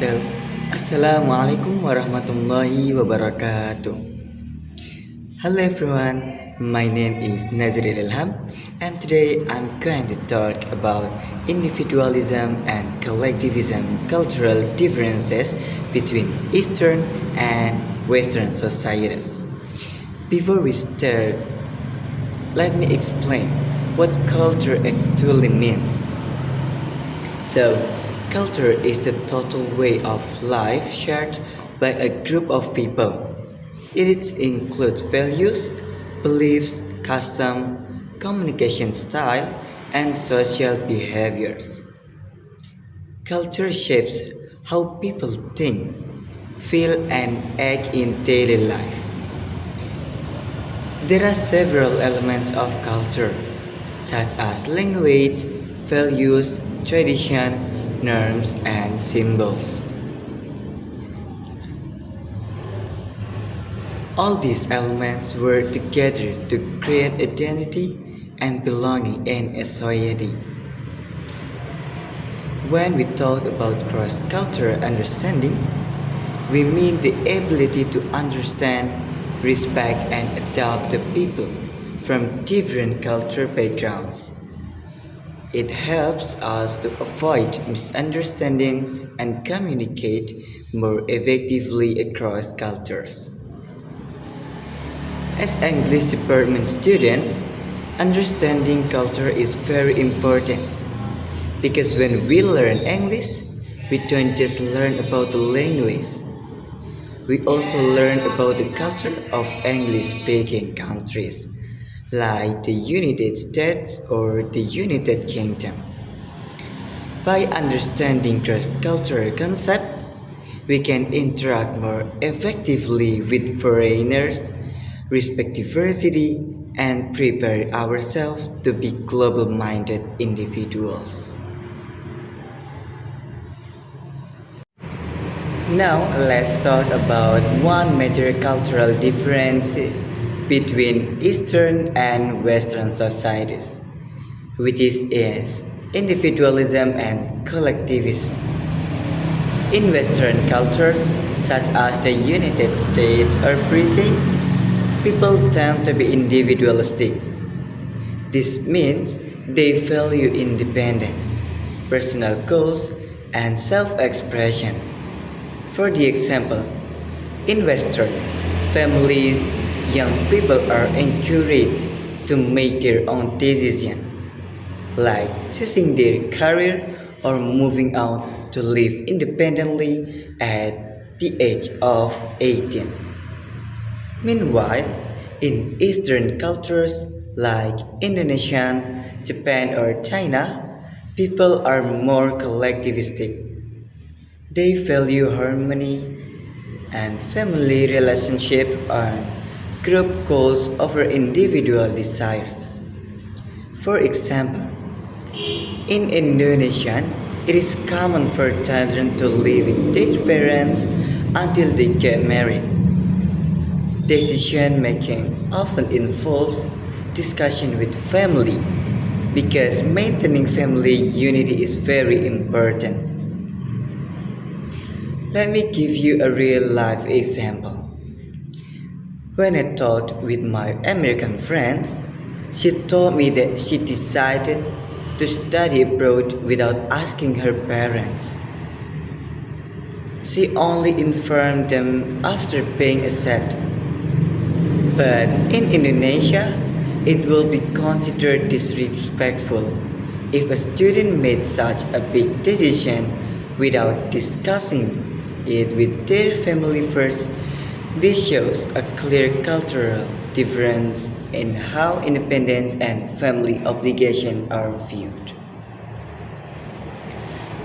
So, Assalamualaikum warahmatullahi wabarakatuh. Hello everyone, my name is Nazril Ilham, and today I'm going to talk about individualism and collectivism cultural differences between Eastern and Western societies. Before we start, let me explain what culture actually means. So, culture is the total way of life shared by a group of people. It includes values, beliefs, custom, communication style, and social behaviors. Culture shapes how people think, feel, and act in daily life. There are several elements of culture, such as language, values, tradition, norms, and symbols. All these elements work together to create identity and belonging in a society. When we talk about cross-cultural understanding, we mean the ability to understand, respect, and adopt the people from different cultural backgrounds. It helps us to avoid misunderstandings and communicate more effectively across cultures. As English department students, understanding culture is very important because when we learn English, we don't just learn about the language, we also learn about the culture of English speaking countries like the United States or the United Kingdom. By understanding cross-cultural concepts, we can interact more effectively with foreigners, respect diversity, and prepare ourselves to be global-minded individuals. Now, let's talk about one major cultural difference between Eastern and Western societies, which is individualism and collectivism. In Western cultures, such as the United States or Britain, people tend to be individualistic. This means they value independence, personal goals, and self expression. For the example, in Western families, young people are encouraged to make their own decisions, like choosing their career or moving out to live independently at the age of 18. Meanwhile, in Eastern cultures like Indonesia, Japan, or China, people are more collectivistic. They value harmony and family relationship and group goals over individual desires. For example, in Indonesia, it is common for children to live with their parents until they get married. Decision making often involves discussion with family because maintaining family unity is very important. Let me give you a real life example. When I talked with my American friends, she told me that she decided to study abroad without asking her parents. She only informed them after being accepted. But in Indonesia, it will be considered disrespectful if a student made such a big decision without discussing it with their family first. This shows a clear cultural difference in how independence and family obligation are viewed.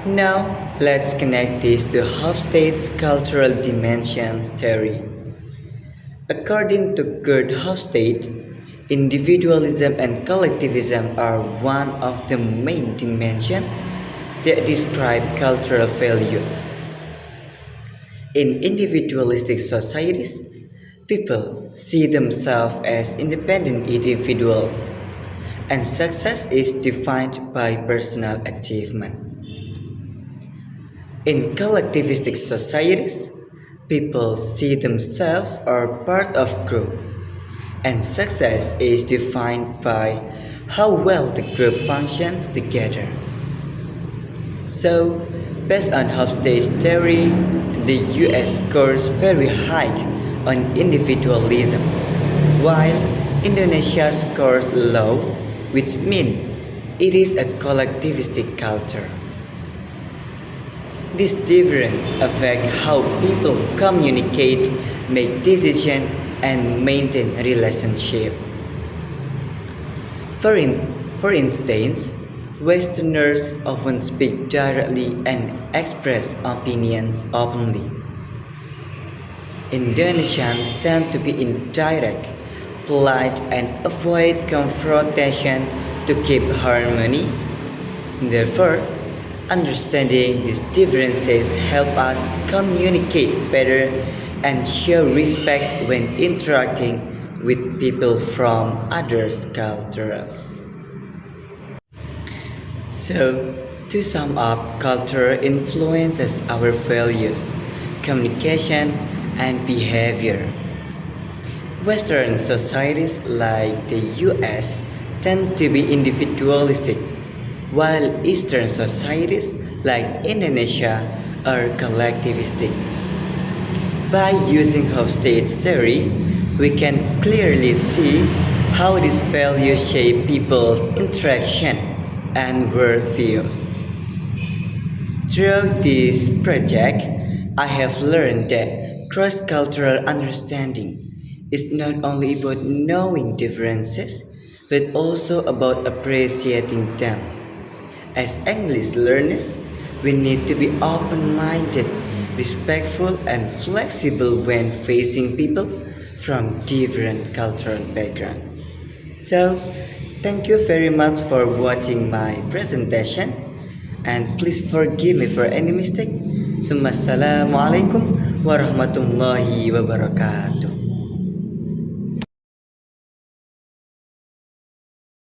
Now, let's connect this to Hofstade's cultural dimensions theory. According to Kurt Hofstade, individualism and collectivism are one of the main dimensions that describe cultural values. In individualistic societies, people see themselves as independent individuals, and success is defined by personal achievement. In collectivistic societies, people see themselves as part of group, and success is defined by how well the group functions together. So, based on hofstade theory, the US scores very high on individualism, while Indonesia scores low, which means it is a collectivistic culture. This difference affects how people communicate, make decisions, and maintain relationships. For instance, Westerners often speak directly and express opinions openly. Indonesians tend to be indirect, polite, and avoid confrontation to keep harmony. Therefore, understanding these differences help us communicate better and show respect when interacting with people from other cultures. So, to sum up, culture influences our values, communication, and behavior. Western societies like the US tend to be individualistic, while Eastern societies like Indonesia are collectivistic. By using hofstade theory, we can clearly see how these values shape people's interaction and worldviews. Through this project, I have learned that cross-cultural understanding is not only about knowing differences, but also about appreciating them. As English learners, we need to be open-minded, respectful, and flexible when facing people from different cultural backgrounds. So, thank you very much for watching my presentation, and please forgive me for any mistake. Assalamualaikum warahmatullahi wabarakatuh.